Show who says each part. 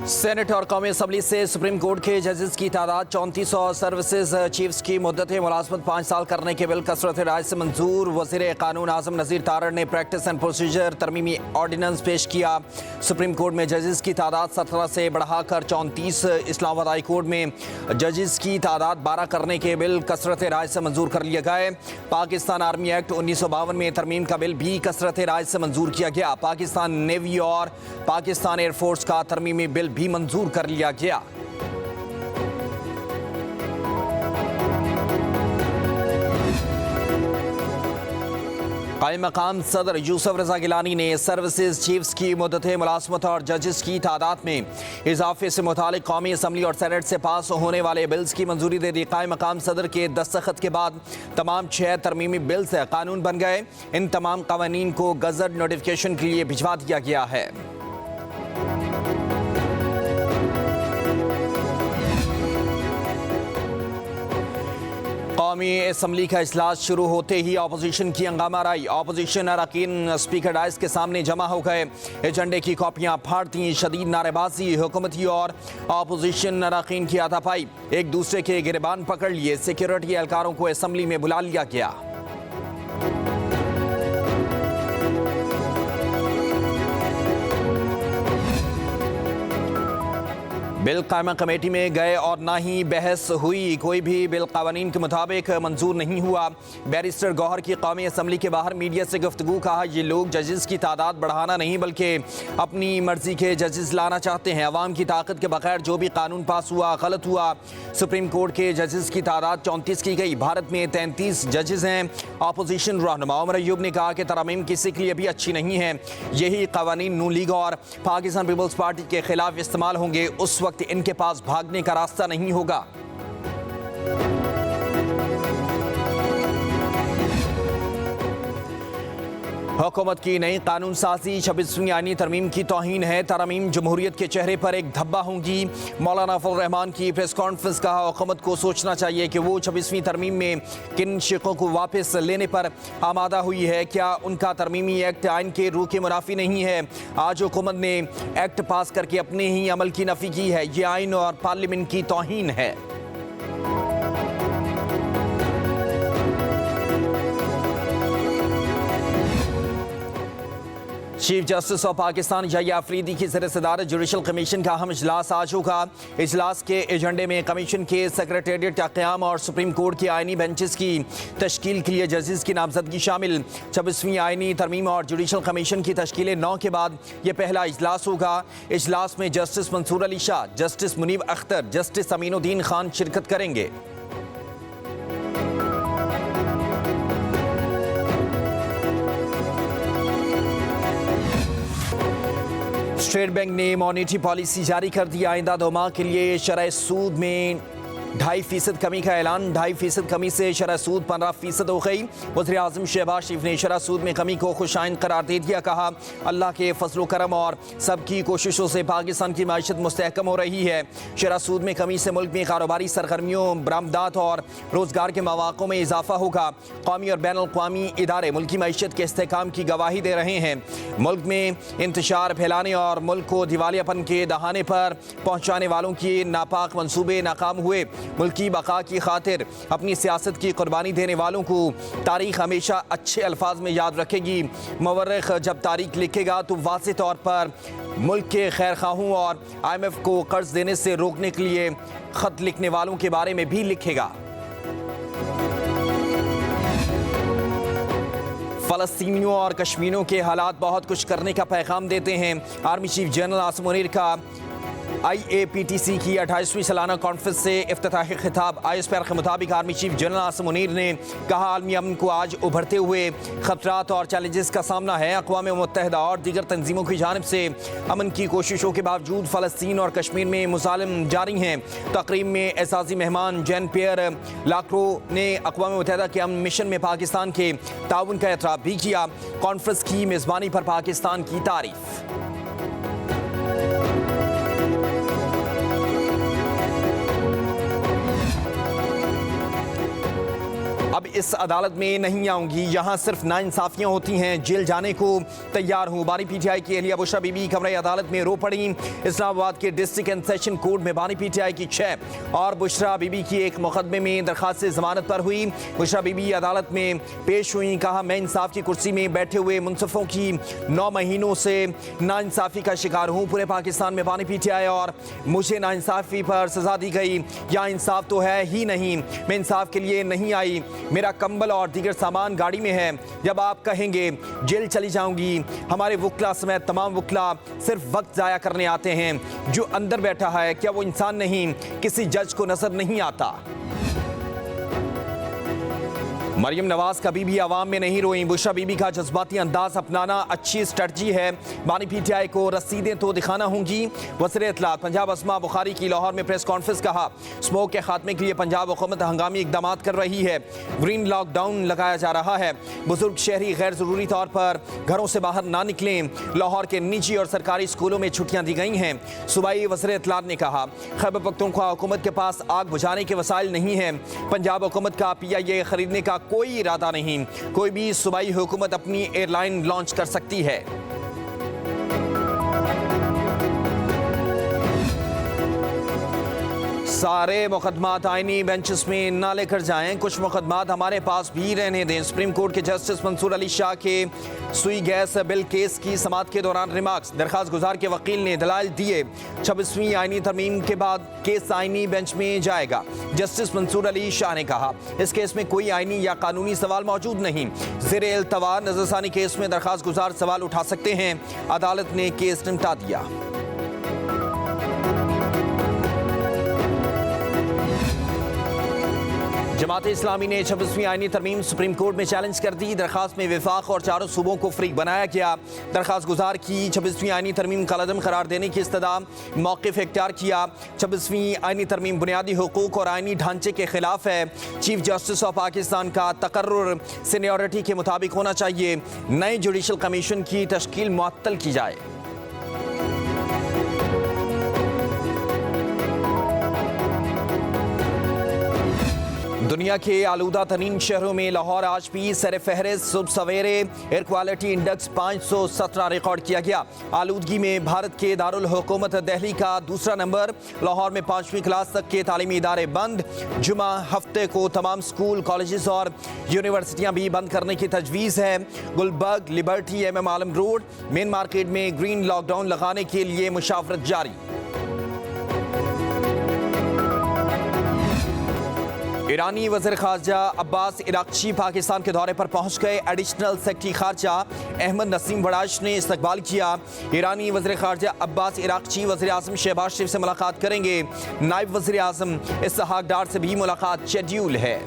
Speaker 1: Senate और कौमी assembly से सुप्रीम कोर्ट के जजेस की तादाद 34 और सर्विसेज चीफ्स की मुद्दत मुलाजमत 5 साल करने के बिल कसरत राय से मंजूर। वज़ीर कानून आज़म नज़ीर तारड़ ने प्रैक्टिस एंड प्रोसीजर तरमीमी ऑर्डिनेंस पेश किया। सुप्रीम कोर्ट में जजेस की तादाद 17 से बढ़ाकर 34, इस्लामाबाद हाई कोर्ट में जजेस की तादाद 12 करने के बिल कसरत राय से मंजूर कर लिया गया। पाकिस्तान आर्मी एक्ट 1952 में तरमीम का बिल भी कसरत राय से मंजूर किया गया। पाकिस्तान नेवी और पाकिस्तान एयरफोर्स का तरमीमी बिल भी मंजूर कर लिया गया। कायम मकाम सदर यूसुफ रजा गिलानी ने सर्विसेज चीफ्स की मुद्दत मुलाजमत और जजेस की तादाद में इजाफे से मुतालिक कौमी असम्बली और सेनेट से पास होने वाले बिल्स की मंजूरी दे दी। कायम मकाम सदर के दस्तखत के बाद तमाम 6 तरमीमी बिल्स कानून बन गए। इन तमाम कवानीन को गजट नोटिफिकेशन के लिए भिजवा दिया गया है। कौमी असम्बली का इजलास शुरू होते ही अपोजिशन की हंगामा रही। अपोजिशन अरकान स्पीकर डाइस के सामने जमा हो गए, एजेंडे की कॉपियां फाड़ती, शदीद नारेबाजी, हुकूमती और अपोजिशन अरकान की हाथापाई, एक दूसरे के गिरबान पकड़ लिए। सिक्योरिटी एहलकारों को असम्बली में बुला लिया गया। बिल कायमा कमेटी में गए और ना ही बहस हुई। कोई भी बिल कानून के मुताबिक मंजूर नहीं हुआ। बैरिस्टर गौहर की कौमी असम्बली के बाहर मीडिया से गुफ्तगू, कहा ये लोग जजेस की तादाद बढ़ाना नहीं बल्कि अपनी मर्जी के जजेस लाना चाहते हैं। अवाम की ताकत के बगैर जो भी कानून पास हुआ गलत हुआ। सुप्रीम कोर्ट के जजेस की तादाद 34 की गई। भारत में 33 जजेस हैं। अपोजिशन रहनुमा उमर अयूब ने कहा कि तरमीम किसी के लिए भी अच्छी नहीं है। यही कवानीन नून लीग और पाकिस्तान पीपल्स पार्टी के खिलाफ इस्तेमाल होंगे, उस वक्त इनके पास भागने का रास्ता नहीं होगा। हुकूमत की नई कानून साजी 26वीं आईनी तरमीम की तौहीन है। तरमीम जमहूरियत के चेहरे पर एक धब्बा होंगी। मौलाना फजल रहमान की प्रेस कॉन्फ्रेंस, कहा हुकूमत को सोचना चाहिए कि वो 26वीं तरमीम में किन शिकों को वापस लेने पर आमादा हुई है। क्या उनका तरमीमी एक्ट आइन के रूह के मुनाफी नहीं है? आज हुकूमत ने एक्ट पास करके अपने ही अमल की नफी की है। ये आइन और पार्लियामेंट की तौहीन है। Chief justice of Pakistan Yahya Afridi की ज़ेर-ए-सदारत जुडिशल कमीशन का अहम इजलास आज होगा। इजलास के एजेंडे में कमीशन के सेक्रेटेरिएट का क़याम और सुप्रीम कोर्ट की आइनी बेंचेस की तश्कील के लिए जजेस की नामजदगी शामिल। 26वीं आइनी तरमीम और जुडिशल कमीशन की तश्कील 9 के बाद यह पहला इजलास होगा। इजलास में justice Mansoor Ali Shah, justice Munib Akhtar, justice Aminuddin Khan शिरकत करेंगे। स्टेट बैंक ने मॉनेटरी पॉलिसी जारी कर दी। आइंदा 2 माह के लिए शरह सूद में 2.5% कमी का ऐलान। 2.5% कमी से शरह सूद 15% हो गई। वज़ीर आज़म शहबाज शरीफ ने शरह सूद में कमी को खुशाइन करार दे दिया। कहा अल्लाह के फजल करम और सबकी कोशिशों से पाकिस्तान की माशत मुस्तहकम हो रही है। शरह सूद में कमी से मुल्क में कारोबारी सरगर्मियों, बरामदात और रोजगार के मौक़ों में इजाफा होगा। कौमी और बैनुल अक़वामी इदारे मुल्की मईशत के इस्तेहकाम की गवाही दे रहे हैं। मुल्क में इंतशार फैलाने और मुल्क को दिवालियापन के दहाने पर पहुँचाने वालों के नापाक मंसूबे नाकाम हुए। मुल्की बका की खातिर अपनी सियासत की कुर्बानी देने वालों को तारीख हमेशा अच्छे अल्फाज में याद रखेगी। मवर्रिख जब तारीख लिखेगा तो वाज़ेह तौर पर मुल्क के खैर खाहों और IMF को कर्ज देने से रोकने के लिए खत लिखने वालों के बारे में भी लिखेगा। फ़लस्तीनियों और कश्मीरियों के हालात बहुत कुछ करने का पैगाम देते हैं। Army chief general Asim Munir का IAPTC की 28वीं सालाना कॉन्फ्रेंस से इफ्तिताही खिताब। ISPR के मुताबिक army chief general Asim Munir ने कहा आलमी अमन को आज उभरते हुए खतरात और चैलेंजेस का सामना है। अक़वाम मुत्तहिदा और दीगर तंजीमों की जानिब से अमन की कोशिशों के बावजूद फ़लस्तीन और कश्मीर में मुज़ालिम जारी हैं। तकरीब में एजाज़ी मेहमान जैन पियर लाक्रो ने अक़वाम मुत्तहिदा के अमन मिशन में पाकिस्तान के ताउन का एतराफ़ भी किया। कॉन्फ्रेंस की मेज़बानी पर पाकिस्तान की तारीफ़। अब इस अदालत में नहीं आऊंगी, यहाँ सिर्फ नाइंसाफियां होती हैं, जेल जाने को तैयार हूँ। बानी पीटीआई की अहलिया बुशरा बीबी कमरे अदालत में रो पड़ी। इस्लामाबाद के डिस्ट्रिक्ट एंड सेशन कोर्ट में बानी पीटीआई की 6 और बुशरा बीबी की एक मुकदमे में दरखास्त से जमानत पर हुई। बुशरा बीबी अदालत में पेश हुई। कहा, मैं इंसाफ की कुर्सी में बैठे हुए मुनसफों की 9 महीनों से नाइंसाफी का शिकार हूँ। पूरे पाकिस्तान में बानी पीटीआई और मुझे नाइंसाफी पर सजा दी गई। यहाँ इंसाफ तो है ही नहीं। मैं इंसाफ के लिए नहीं आई। मेरा कंबल और दीगर सामान गाड़ी में है। जब आप कहेंगे जेल चली जाऊंगी। हमारे वकला समेत तमाम वकला सिर्फ वक्त जाया करने आते हैं। जो अंदर बैठा है, क्या वो इंसान नहीं? किसी जज को नजर नहीं आता? मरियम नवाज कभी भी आवाम में नहीं रोई। बुशरा बीबी का जज्बाती अंदाज अपनाना अच्छी स्ट्रेटजी है। बानी पीटीआई को रसीदें तो दिखाना होंगी। वज़ीर इत्तलात पंजाब अस्मा बुखारी की लाहौर में प्रेस कॉन्फ्रेंस। कहा, स्मोक के खात्मे के लिए पंजाब हुकूमत हंगामी इकदाम कर रही है। ग्रीन लॉकडाउन लगाया जा रहा है। बुजुर्ग शहरी गैर ज़रूरी तौर पर घरों से बाहर ना निकलें। लाहौर के निजी और सरकारी स्कूलों में छुट्टियां दी गई हैं। सूबाई वज़ीर इत्तलात ने कहा, खैबर पख्तूनख्वा हुकूमत के पास आग बुझाने के वसाइल नहीं है। पंजाब हुकूमत का PIA खरीदने का कोई इरादा नहीं। कोई भी सूबाई हुकूमत अपनी एयरलाइन लॉन्च कर सकती है। सारे मुकदमात आईनी बेंचेस में ना लेकर जाएं। कुछ मुकदमात हमारे पास भी रहने दें। सुप्रीम कोर्ट के जस्टिस मंसूर अली शाह के सुई गैस बिल केस की समाअत के दौरान रिमार्क्स। दरखास्त गुजार के वकील ने दलाइल दिए। 26वीं आईनी तरमीम के बाद केस आईनी बेंच में जाएगा। जस्टिस मंसूर अली शाह ने कहा, इस केस में कोई आईनी या कानूनी सवाल मौजूद नहीं। ज़ेरे इल्तवा नजरसानी केस में दरखास्त गुजार सवाल उठा सकते हैं। अदालत ने केस निपटा दिया। जमात इस्लामी ने 26वीं आईनी तरमीम सुप्रीम कोर्ट में चैलेंज कर दी। दरखास्त में विफाक और चारों सूबों को फरीक बनाया गया। दरखास्त गुजार की 26वीं आईनी तरमीम कलअदम करार देने की इस्तदा मौक़िफ़ इख्तियार किया। 26वीं आईनी तरमीम बुनियादी हुकूक और आईनी ढांचे के खिलाफ है। चीफ जस्टिस ऑफ पाकिस्तान का तकर्रुर सीनियरिटी के मुताबिक होना चाहिए। नए जुडिशल कमीशन की तश्कील मुअत्तल की जाए। दुनिया के आलूदा तरीन शहरों में लाहौर आज भी सर फहरिस्त। सुबह सवेरे एयर क्वालिटी इंडेक्स 517 रिकॉर्ड किया गया। आलूदगी में भारत के दारुल हुकूमत दिल्ली का दूसरा नंबर। लाहौर में 5वीं क्लास तक के तालीमी इदारे बंद। जुमा हफ्ते को तमाम स्कूल, कॉलेजेस और यूनिवर्सिटियां भी बंद करने की तजवीज़ है। गुलबर्ग, लिबर्टी, MM आलम रोड, मेन मार्केट में ग्रीन लॉकडाउन लगाने के लिए मुशावरत जारी। ईरानी वज़ीर ख़ारजा अब्बास इराक़ची पाकिस्तान के दौरे पर पहुंच गए। एडिशनल सेक्रेटरी ख़ारजा अहमद नसीम वड़ाश ने इस्तकबाल किया। ईरानी वज़ीर ख़ारजा अब्बास इराक़ची वज़ीर आज़म शहबाज शरीफ से मुलाकात करेंगे। नायब वज़ीर आज़म इसहाक डार से भी मुलाकात शेड्यूल है।